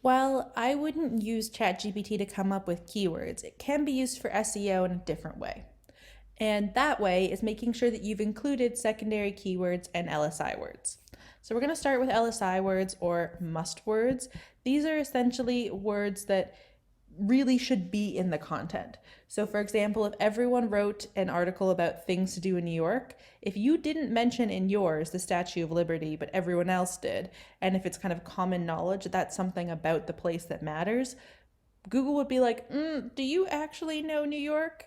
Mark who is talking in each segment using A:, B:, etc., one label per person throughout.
A: While I wouldn't use ChatGPT to come up with keywords, it can be used for SEO in a different way. And that way is making sure that you've included secondary keywords and LSI words. So we're going to start with LSI words or must words. These are essentially words that really should be in the content. So for example, if everyone wrote an article about things to do in New York, if you didn't mention in yours the Statue of Liberty, but everyone else did, and if it's kind of common knowledge that that's something about the place that matters, Google would be like, do you actually know New York?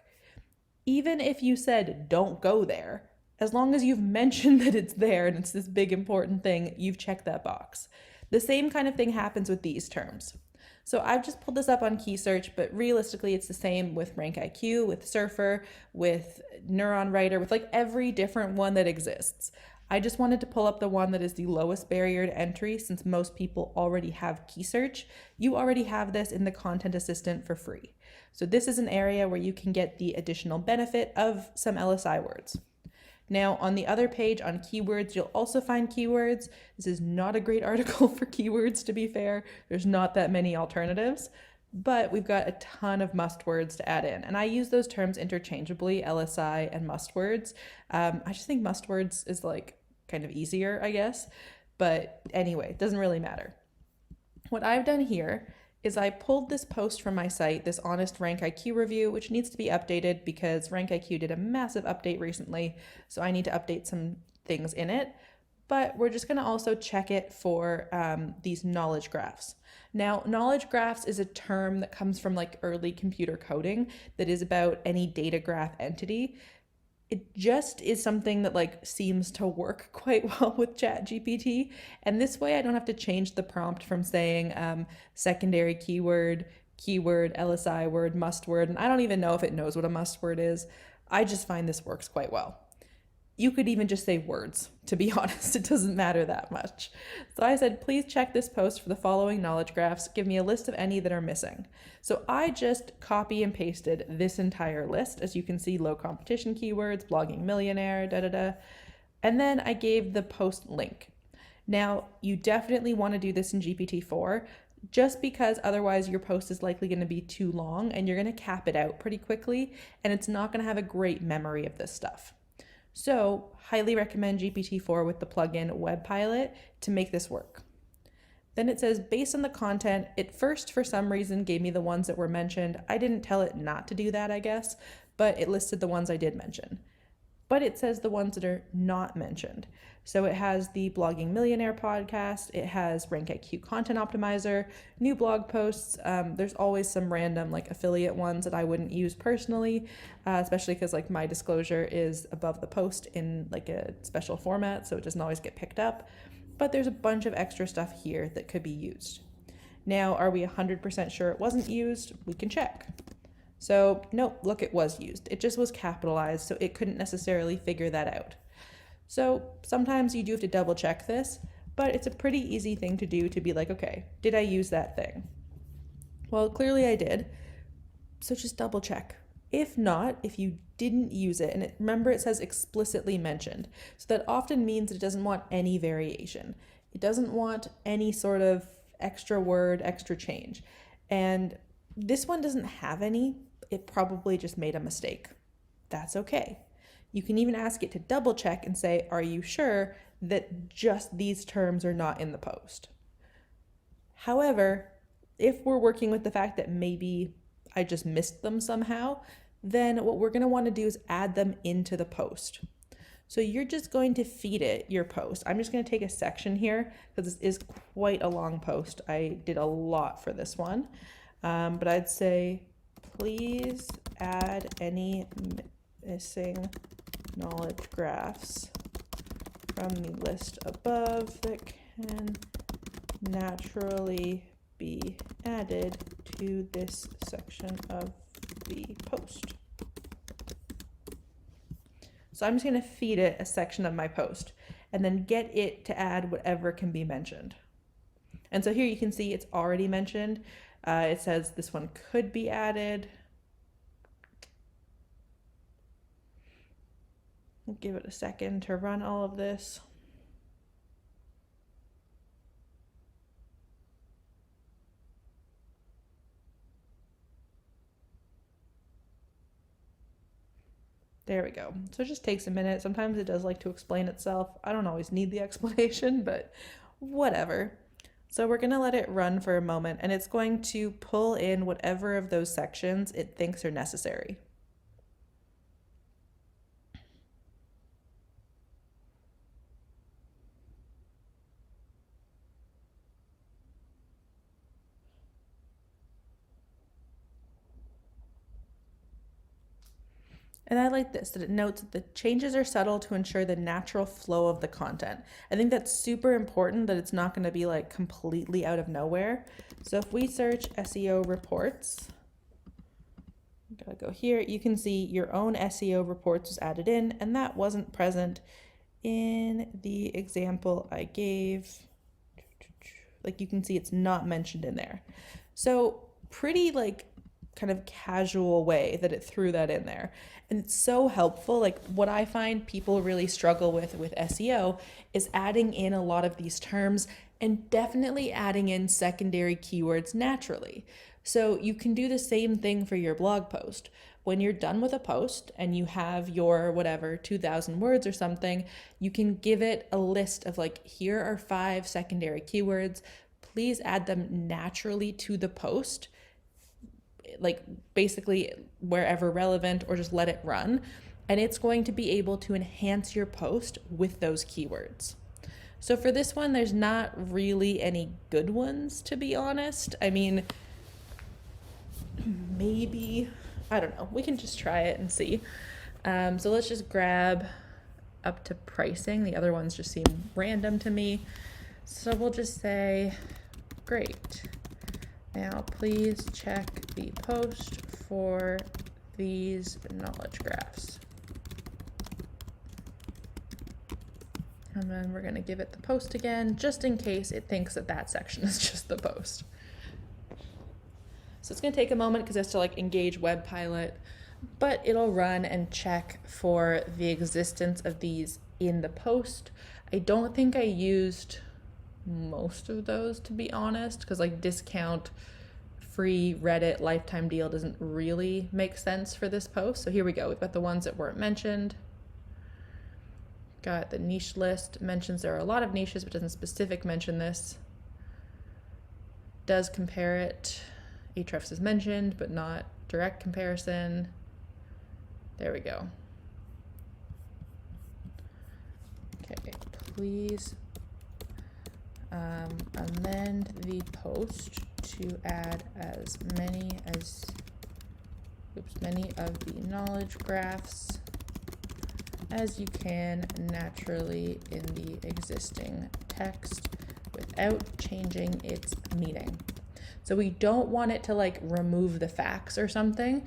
A: Even if you said don't go there, as long as you've mentioned that it's there and it's this big important thing, you've checked that box. The same kind of thing happens with these terms. So I've just pulled this up on Key Search, but realistically it's the same with Rank IQ, with Surfer, with Neuron Writer, with like every different one that exists. I just wanted to pull up the one that is the lowest barrier to entry since most people already have Key Search. You already have this in the Content Assistant for free. So this is an area where you can get the additional benefit of some LSI words. Now on the other page on keywords, you'll also find keywords. This is not a great article for keywords, to be fair. There's not that many alternatives, but we've got a ton of must words to add in. And I use those terms interchangeably, LSI and must words. I just think must words is like kind of easier, I guess. But anyway, it doesn't really matter. What I've done here is I pulled this post from my site, this honest Rank IQ review, which needs to be updated because Rank IQ did a massive update recently, so I need to update some things in it. But we're just going to also check it for these knowledge graphs. Now, knowledge graphs is a term that comes from like early computer coding that is about any data graph entity. It just is something that like seems to work quite well with ChatGPT. And this way I don't have to change the prompt from saying secondary keyword, LSI word, must word. And I don't even know if it knows what a must word is. I just find this works quite well. You could even just say words, to be honest, it doesn't matter that much. So I said, please check this post for the following knowledge graphs. Give me a list of any that are missing. So I just copy and pasted this entire list. As you can see, low competition keywords, blogging millionaire, And then I gave the post link. Now, you definitely want to do this in GPT-4 just because otherwise your post is likely going to be too long and you're going to cap it out pretty quickly and it's not going to have a great memory of this stuff. So highly recommend GPT-4 with the plugin WebPilot to make this work. Then it says, based on the content, it first, for some reason, gave me the ones that were mentioned. I didn't tell it not to do that, I guess, but it listed the ones I did mention. But it says the ones that are not mentioned. So it has the Blogging Millionaire podcast, it has Rank IQ Content Optimizer, new blog posts. There's always some random like affiliate ones that I wouldn't use personally, especially because like my disclosure is above the post in like a special format, so it doesn't always get picked up. But there's a bunch of extra stuff here that could be used. Now, are we 100% sure it wasn't used? We can check. So nope, look, it was used. It just was capitalized, so it couldn't necessarily figure that out. So sometimes you do have to double check this, but it's a pretty easy thing to do to be like, okay, did I use that thing? Well, clearly I did. So just double check. If not, if you didn't use it, and remember it says explicitly mentioned, so that often means it doesn't want any variation. It doesn't want any sort of extra word, extra change. And this one doesn't have any. It probably just made a mistake. That's okay. You can even ask it to double check and say, are you sure that just these terms are not in the post? However, if we're working with the fact that maybe I just missed them somehow, then what we're going to want to do is add them into the post. So you're just going to feed it your post. I'm just going to take a section here because this is quite a long post. I did a lot for this one. But I'd say, please add any missing knowledge graphs from the list above that can naturally be added to this section of the post. So I'm just going to feed it a section of my post and then get it to add whatever can be mentioned. And so here you can see it's already mentioned. It says this one could be added. I'll give it a second to run all of this. There we go. So it just takes a minute. Sometimes it does like to explain itself. I don't always need the explanation, but whatever. So we're going to let it run for a moment, and it's going to pull in whatever of those sections it thinks are necessary. And I like this, that it notes that the changes are subtle to ensure the natural flow of the content. I think that's super important, that it's not going to be like completely out of nowhere. So if we search SEO reports, gotta go here, you can see your own SEO reports was added in, and that wasn't present in the example I gave. Like you can see it's not mentioned in there. So pretty like kind of casual way that it threw that in there. And it's so helpful. Like what I find people really struggle with SEO is adding in a lot of these terms and definitely adding in secondary keywords naturally. So you can do the same thing for your blog post. When you're done with a post and you have your whatever 2,000 words or something, you can give it a list of like, here are 5 secondary keywords. Please add them naturally to the post, like basically wherever relevant, or just let it run. And it's going to be able to enhance your post with those keywords. So for this one, there's not really any good ones, to be honest. I mean, maybe, I don't know. We can just try it and see. So let's just grab up to pricing. The other ones just seem random to me. So we'll just say, great. Now, please check the post for these knowledge graphs. And then we're going to give it the post again, just in case it thinks that that section is just the post. So it's going to take a moment because it has to like engage Web Pilot, but it'll run and check for the existence of these in the post. I don't think I used most of those, to be honest, because like discount, free, Reddit, lifetime deal doesn't really make sense for this post. So here we go. We've got the ones that weren't mentioned. Got the niche list, mentions there are a lot of niches, but doesn't specific mention this. Does compare it. Ahrefs is mentioned, but not direct comparison. There we go. Okay, please amend the post to add as many of the knowledge graphs as you can naturally in the existing text without changing its meaning. So we don't want it to like remove the facts or something.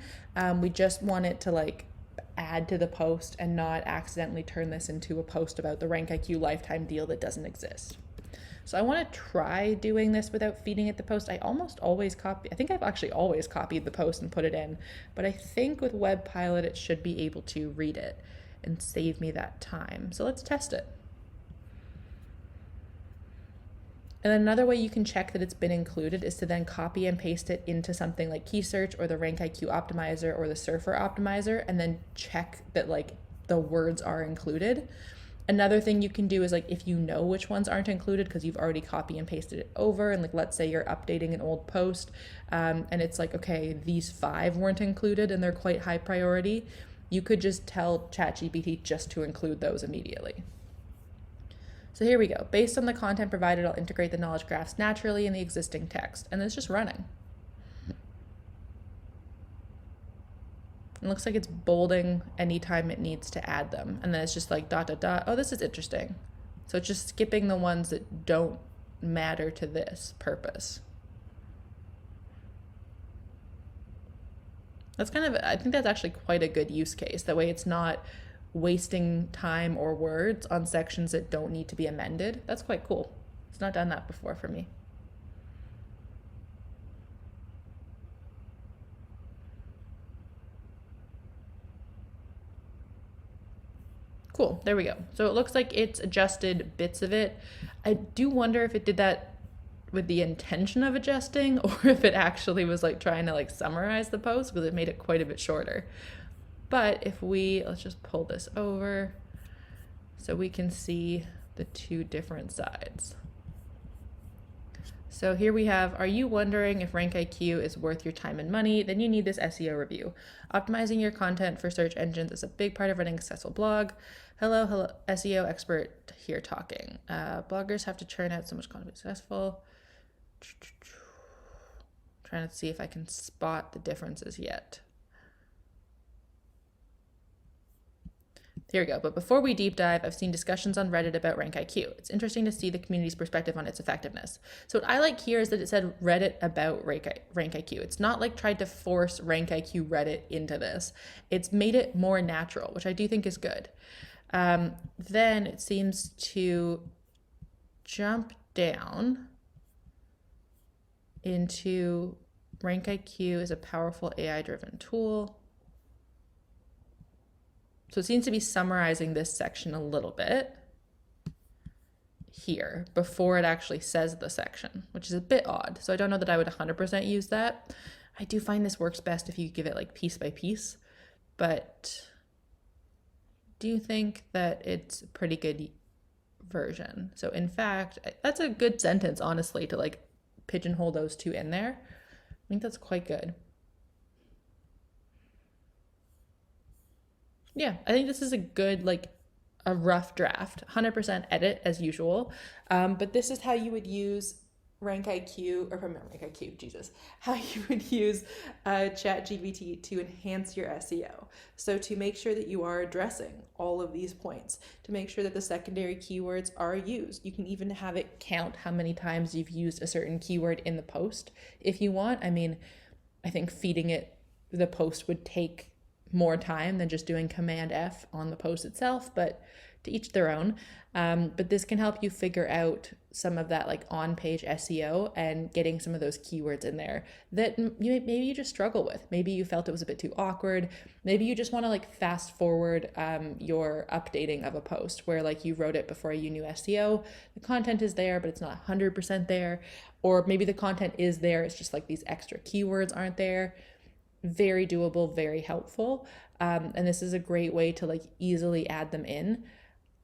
A: We just want it to like add to the post and not accidentally turn this into a post about the RankIQ lifetime deal that doesn't exist. So I want to try doing this without feeding it the post. I almost always copy. I think I've actually always copied the post and put it in, but I think with Web Pilot, it should be able to read it and save me that time. So let's test it. And another way you can check that it's been included is to then copy and paste it into something like Key Search or the RankIQ Optimizer or the Surfer Optimizer, and then check that like the words are included. Another thing you can do is like, if you know which ones aren't included because you've already copy and pasted it over, and like, let's say you're updating an old post and it's like, okay, these 5 weren't included and they're quite high priority, you could just tell ChatGPT just to include those immediately. So here we go. Based on the content provided, I'll integrate the knowledge graphs naturally in the existing text. And it's just running. It looks like it's bolding anytime it needs to add them. And then it's just like ... Oh, this is interesting. So it's just skipping the ones that don't matter to this purpose. That's kind of, I think that's actually quite a good use case. That way it's not wasting time or words on sections that don't need to be amended. That's quite cool. It's not done that before for me. Cool, there we go. So it looks like it's adjusted bits of it. I do wonder if it did that with the intention of adjusting, or if it actually was like trying to like summarize the post, because it made it quite a bit shorter. But if let's just pull this over so we can see the two different sides. So here we have, are you wondering if RankIQ is worth your time and money? Then you need this SEO review. Optimizing your content for search engines is a big part of running a successful blog. Hello, SEO expert here talking. Bloggers have to churn out so much content to be successful. Trying to see if I can spot the differences yet. Here we go. But before we deep dive, I've seen discussions on Reddit about RankIQ. It's interesting to see the community's perspective on its effectiveness. So what I like here is that it said Reddit about RankIQ. It's not like tried to force RankIQ Reddit into this. It's made it more natural, which I do think is good. Then it seems to jump down into RankIQ is a powerful AI-driven tool. So it seems to be summarizing this section a little bit here before it actually says the section, which is a bit odd. So I don't know that I would 100% use that. I do find this works best if you give it like piece by piece, but do you think that it's a pretty good version? So in fact, that's a good sentence, honestly, to like pigeonhole those two in there. I think that's quite good. Yeah, I think this is a good, like a rough draft, 100% edit as usual. But this is how you would use RankIQ, Jesus, how you would use ChatGPT to enhance your SEO. So to make sure that you are addressing all of these points, to make sure that the secondary keywords are used. You can even have it count how many times you've used a certain keyword in the post if you want. I mean, I think feeding it the post would take more time than just doing Command F on the post itself, but to each their own. But this can help you figure out some of that like on-page SEO and getting some of those keywords in there that maybe you just struggle with. Maybe you felt it was a bit too awkward. Maybe you just want to like fast forward your updating of a post where like you wrote it before you knew SEO. The content is there, but it's not 100% there. Or maybe the content is there, it's just like these extra keywords aren't there. Very doable, very helpful. And this is a great way to like easily add them in.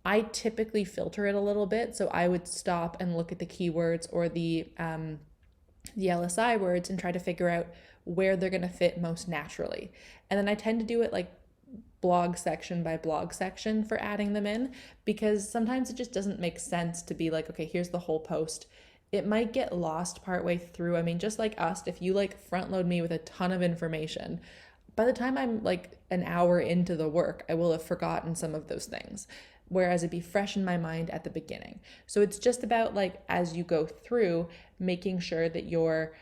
A: I typically filter it a little bit. So I would stop and look at the keywords or the LSI words and try to figure out where they're going to fit most naturally. And then I tend to do it like blog section by blog section for adding them in, because sometimes it just doesn't make sense to be like, okay, here's the whole post. It might get lost partway through. I mean, just like us, if you like front load me with a ton of information, by the time I'm like an hour into the work, I will have forgotten some of those things, whereas it'd be fresh in my mind at the beginning. So it's just about like, as you go through, making sure that you're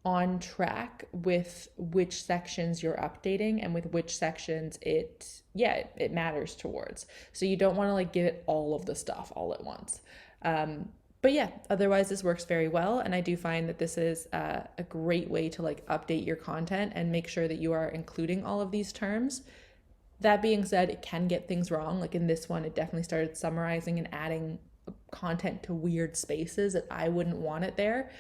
A: on track with which sections you're updating and with which sections it matters towards. So you don't want to like give it all of the stuff all at once. But yeah, otherwise this works very well. And I do find that this is a great way to like update your content and make sure that you are including all of these terms. That being said, it can get things wrong. Like in this one, it definitely started summarizing and adding content to weird spaces that I wouldn't want it there.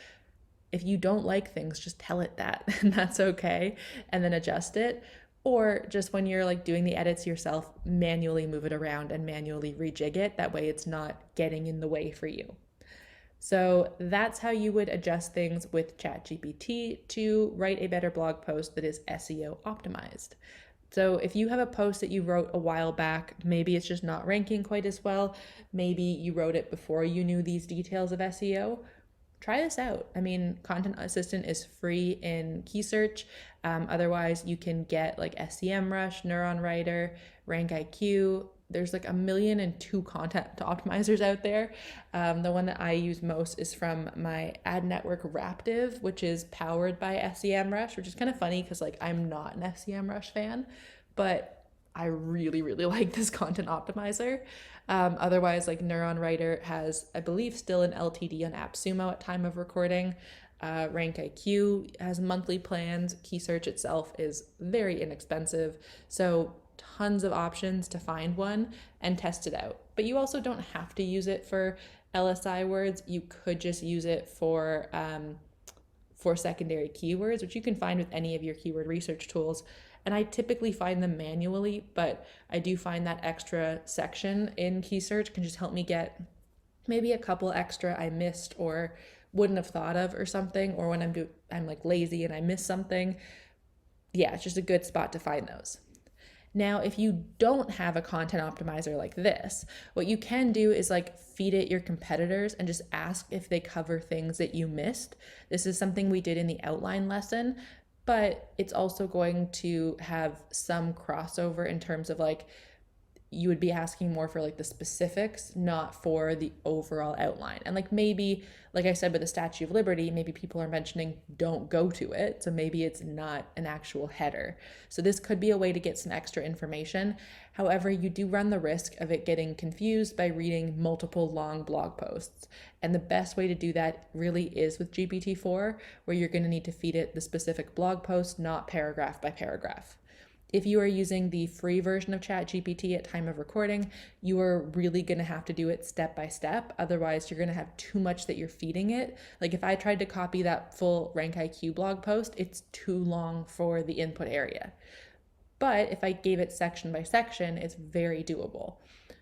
A: If you don't like things, just tell it that, and that's okay, and then adjust it. Or just when you're like doing the edits yourself, manually move it around and manually rejig it. That way it's not getting in the way for you. So that's how you would adjust things with ChatGPT to write a better blog post that is SEO optimized. So if you have a post that you wrote a while back, maybe it's just not ranking quite as well, maybe you wrote it before you knew these details of SEO, try this out. I mean, Content Assistant is free in key search. Otherwise, you can get like SEMrush, Neuron Writer, RankIQ. There's like 1,000,002 content optimizers out there. The one that I use most is from my ad network Raptive, which is powered by SEMrush, which is kind of funny because like I'm not an SEMrush fan, but I really, really like this content optimizer. Otherwise, like Neuron Writer has, I believe, still an LTD on AppSumo at time of recording. RankIQ has monthly plans. Key Search itself is very inexpensive. So tons of options to find one and test it out. But you also don't have to use it for LSI words. You could just use it for secondary keywords, which you can find with any of your keyword research tools. And I typically find them manually, but I do find that extra section in key search can just help me get maybe a couple extra I missed or wouldn't have thought of or something, or when I'm like lazy and I miss something. Yeah, it's just a good spot to find those. Now, if you don't have a content optimizer like this, what you can do is like feed it your competitors and just ask if they cover things that you missed. This is something we did in the outline lesson, but it's also going to have some crossover in terms of like you would be asking more for like the specifics, not for the overall outline. And like maybe, like I said with the Statue of Liberty, maybe people are mentioning don't go to it. So maybe it's not an actual header. So this could be a way to get some extra information. However, you do run the risk of it getting confused by reading multiple long blog posts. And the best way to do that really is with GPT-4, where you're going to need to feed it the specific blog post, not paragraph by paragraph. If you are using the free version of ChatGPT at time of recording, you are really going to have to do it step by step. Otherwise, you're going to have too much that you're feeding it. Like if I tried to copy that full Rank IQ blog post, it's too long for the input area. But if I gave it section by section, it's very doable.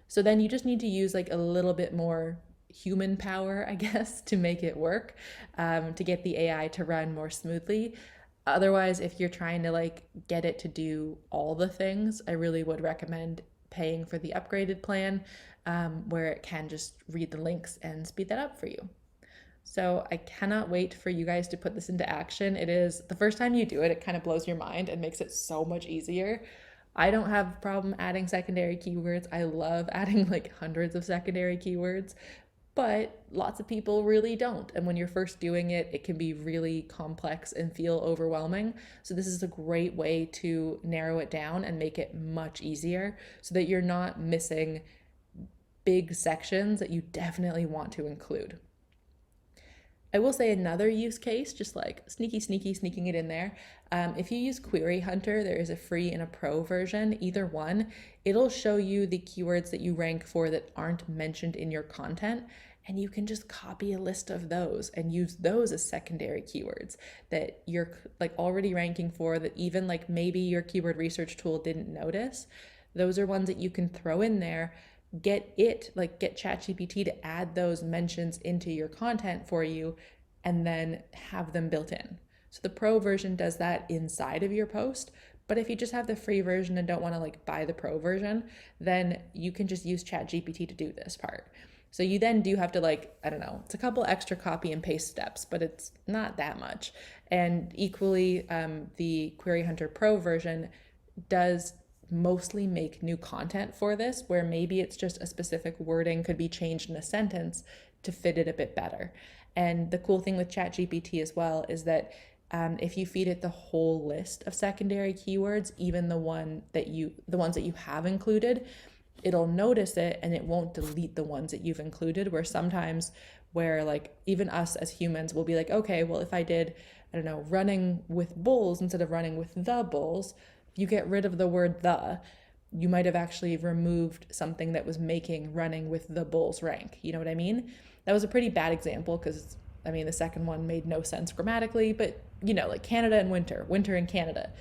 A: So then you just need to use like a little bit more human power, I guess, to make it work, to get the AI to run more smoothly. Otherwise, if you're trying to like get it to do all the things, I really would recommend paying for the upgraded plan, where it can just read the links and speed that up for you. So I cannot wait for you guys to put this into action. It is the first time you do it, it kind of blows your mind and makes it so much easier. I don't have a problem adding secondary keywords. I love adding like hundreds of secondary keywords, but lots of people really don't. And when you're first doing it, it can be really complex and feel overwhelming. So this is a great way to narrow it down and make it much easier so that you're not missing big sections that you definitely want to include. I will say another use case, just like sneaking it in there. If you use Query Hunter, there is a free and a pro version, either one. It'll show you the keywords that you rank for that aren't mentioned in your content. And you can just copy a list of those and use those as secondary keywords that you're like already ranking for, that even like maybe your keyword research tool didn't notice. Those are ones that you can throw in there. Get ChatGPT to add those mentions into your content for you and then have them built in. So the pro version does that inside of your post, but if you just have the free version and don't want to like buy the pro version, then you can just use ChatGPT to do this part. So you then do have to like, I don't know, it's a couple extra copy and paste steps, but it's not that much. And equally, the Query Hunter Pro version does mostly make new content for this, where maybe it's just a specific wording could be changed in a sentence to fit it a bit better. And the cool thing with ChatGPT as well is that if you feed it the whole list of secondary keywords, even the ones that you have included, it'll notice it and it won't delete the ones that you've included, where sometimes where like even us as humans will be like, okay, well, if I did, I don't know, running with bulls instead of running with the bulls, you get rid of the word the, you might have actually removed something that was making running with the bulls rank. You know what I mean? That was a pretty bad example because, I mean, the second one made no sense grammatically, but you know, like Canada and winter in Canada.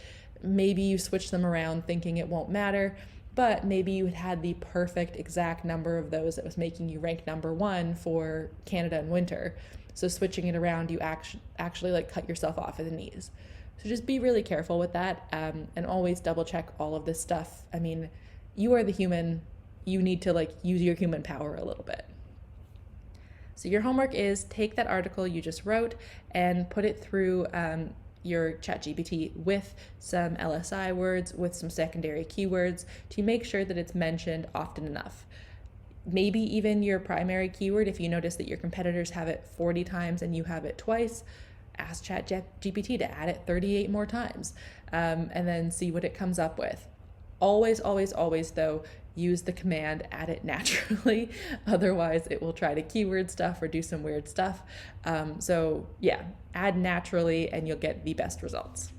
A: Maybe you switch them around thinking it won't matter, but maybe you had the perfect exact number of those that was making you rank number one for Canada and winter. So switching it around, you actually like cut yourself off at the knees. So just be really careful with that, and always double check all of this stuff. I mean, you are the human, you need to like use your human power a little bit. So your homework is take that article you just wrote and put it through your ChatGPT with some LSI words, with some secondary keywords to make sure that it's mentioned often enough. Maybe even your primary keyword, if you notice that your competitors have it 40 times and you have it twice, ask ChatGPT to add it 38 more times, and then see what it comes up with. Always, though, use the command add it naturally. Otherwise, it will try to keyword stuff or do some weird stuff. So yeah, add naturally and you'll get the best results.